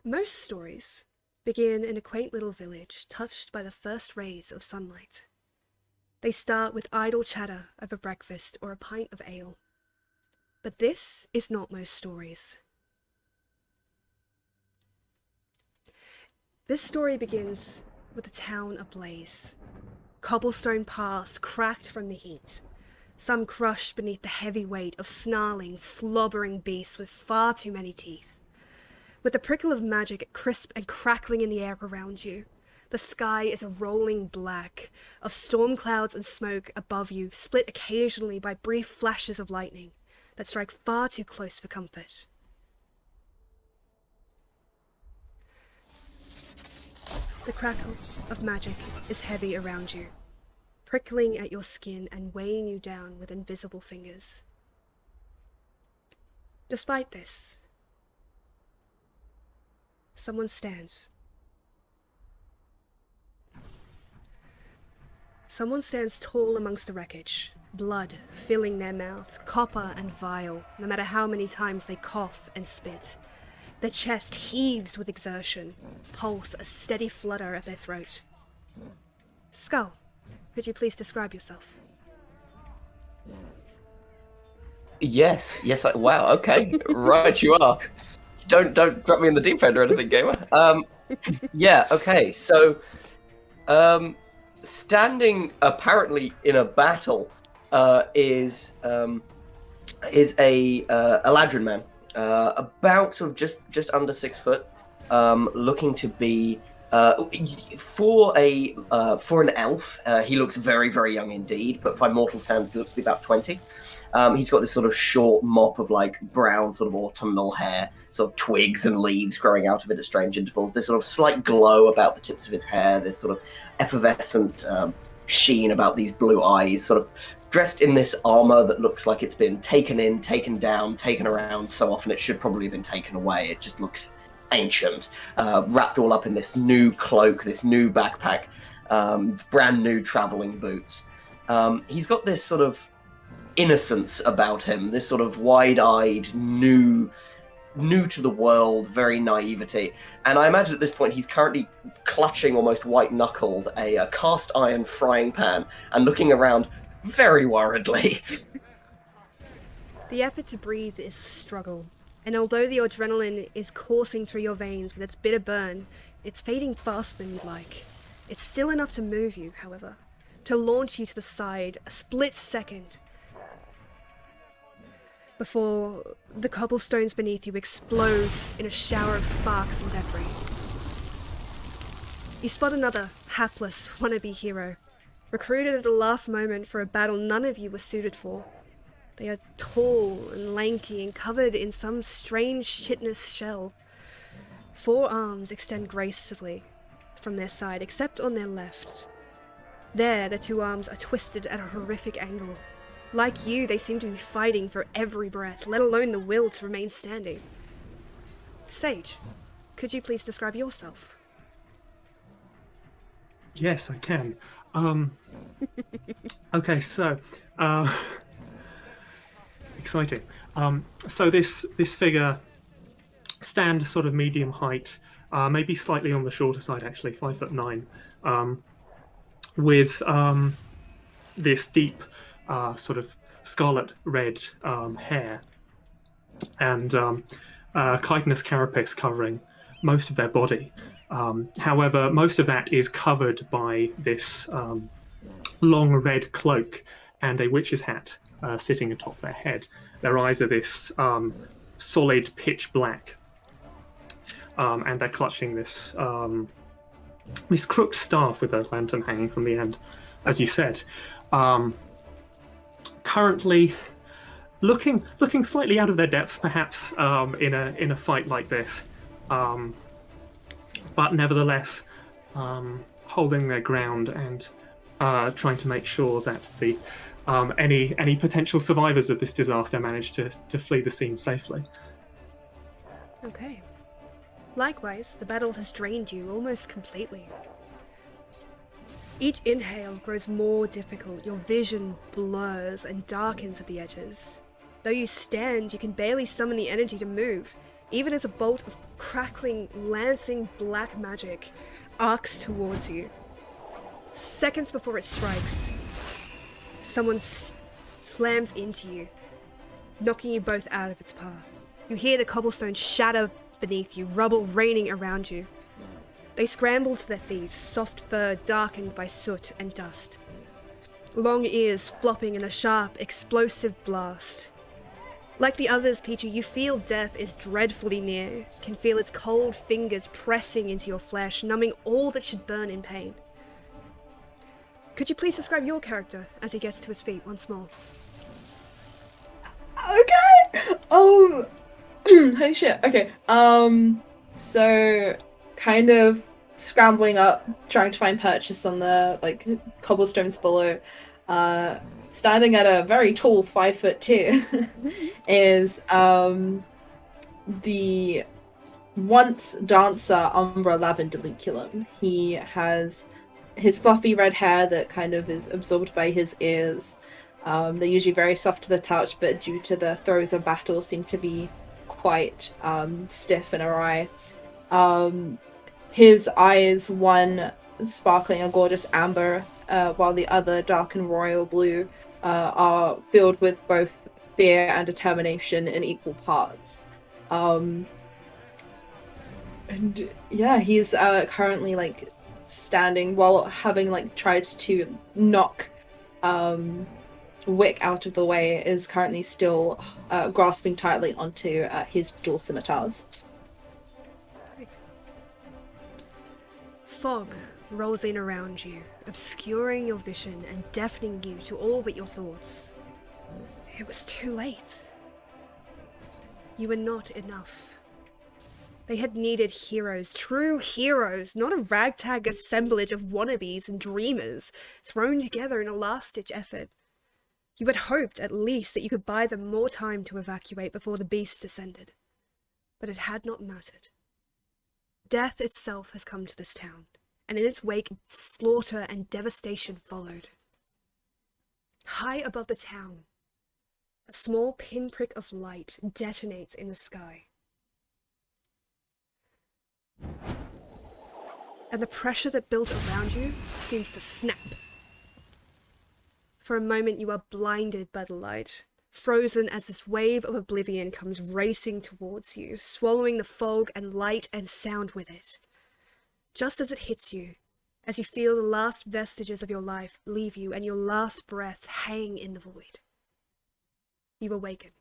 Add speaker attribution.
Speaker 1: Most stories begin in a quaint little village touched by the first rays of sunlight. They start with idle chatter over breakfast or a pint of ale. But this is not most stories. This story begins with a town ablaze. Cobblestone paths cracked from the heat, some crushed beneath the heavy weight of snarling, slobbering beasts with far too many teeth. With the prickle of magic crisp and crackling in the air around you, the sky is a rolling black of storm clouds and smoke above you, split occasionally by brief flashes of lightning that strike far too close for comfort. The crackle of magic is heavy around you, prickling at your skin and weighing you down with invisible fingers. Despite this, someone stands. Someone stands tall amongst the wreckage, blood filling their mouth, copper and vile, no matter how many times they cough and spit. Their chest heaves with exertion, pulse a steady flutter at their throat. Skull, could you please describe yourself?
Speaker 2: Yes, wow, okay, right you are. Don't drop me in the deep end or anything, gamer. Yeah, okay, so, standing apparently in a battle, is a Eladrin man, about sort of just under 6 foot, looking to be for an elf. He looks very, very young indeed, but by mortal standards, he looks to be about 20. He's got this sort of short mop of like brown sort of autumnal hair, sort of twigs and leaves growing out of it at strange intervals. This sort of slight glow about the tips of his hair, this sort of effervescent sheen about these blue eyes, sort of dressed in this armor that looks like it's been taken in, taken down, taken around so often it should probably have been taken away. It just looks ancient, wrapped all up in this new cloak, this new backpack, brand new traveling boots. He's got this sort of innocence about him, this sort of wide-eyed, new to the world, very naivety. And I imagine at this point he's currently clutching, almost white-knuckled, a cast iron frying pan and looking around very worriedly.
Speaker 1: The effort to breathe is a struggle, and although the adrenaline is coursing through your veins with its bitter burn, it's fading faster than you'd like. It's still enough to move you, however, to launch you to the side a split second before the cobblestones beneath you explode in a shower of sparks and debris. You spot another hapless wannabe hero, recruited at the last moment for a battle none of you were suited for. They are tall and lanky and covered in some strange chitinous shell. 4 arms extend gracefully from their side, except on their left. There, the 2 arms are twisted at a horrific angle. Like you, they seem to be fighting for every breath, let alone the will to remain standing. Sage, could you please describe yourself?
Speaker 3: Yes, I can. Okay, so exciting. So this figure stand sort of medium height, maybe slightly on the shorter side actually, 5'9", with this deep sort of scarlet red hair and chitinous carapace covering most of their body. However, most of that is covered by this long red cloak and a witch's hat sitting atop their head. Their eyes are this solid pitch black, and they're clutching this this crooked staff with a lantern hanging from the end, as you said. Currently, looking slightly out of their depth, perhaps in a fight like this, but nevertheless holding their ground and trying to make sure that the any potential survivors of this disaster manage to flee the scene safely.
Speaker 1: Okay. Likewise, the battle has drained you almost completely. Each inhale grows more difficult, your vision blurs and darkens at the edges. Though you stand, you can barely summon the energy to move. even as a bolt of crackling, lancing black magic arcs towards you. Seconds before it strikes, someone slams into you, knocking you both out of its path. You hear the cobblestone shatter beneath you, rubble raining around you. They scramble to their feet, soft fur darkened by soot and dust. Long ears flopping in a sharp, explosive blast. Like the others, Peachy, you feel death is dreadfully near, can feel its cold fingers pressing into your flesh, numbing all that should burn in pain. Could you please describe your character as he gets to his feet once more?
Speaker 4: Okay. Holy shit. Okay. So kind of scrambling up, trying to find purchase on the like cobblestones below. Standing at a very tall 5'2" is the once dancer Umbra Lavendiculum. He has his fluffy red hair that kind of is absorbed by his ears. They're usually very soft to the touch, but due to the throes of battle seem to be quite stiff and awry. His eyes, one sparkling a gorgeous amber, while the other dark and royal blue, are filled with both fear and determination in equal parts. And yeah, he's currently like standing while having like tried to knock Wick out of the way, is currently still grasping tightly onto his dual scimitars.
Speaker 1: Fog rolls in around you, obscuring your vision and deafening you to all but your thoughts. It was too late. You were not enough. They had needed heroes, true heroes, not a ragtag assemblage of wannabes and dreamers thrown together in a last-ditch effort. You had hoped, at least, that you could buy them more time to evacuate before the beast descended. But it had not mattered. Death itself has come to this town, and in its wake, slaughter and devastation followed. High above the town, a small pinprick of light detonates in the sky. And the pressure that built around you seems to snap. For a moment you are blinded by the light, frozen as this wave of oblivion comes racing towards you, swallowing the fog and light and sound with it. Just as it hits you, as you feel the last vestiges of your life leave you and your last breath hang in the void, you awaken.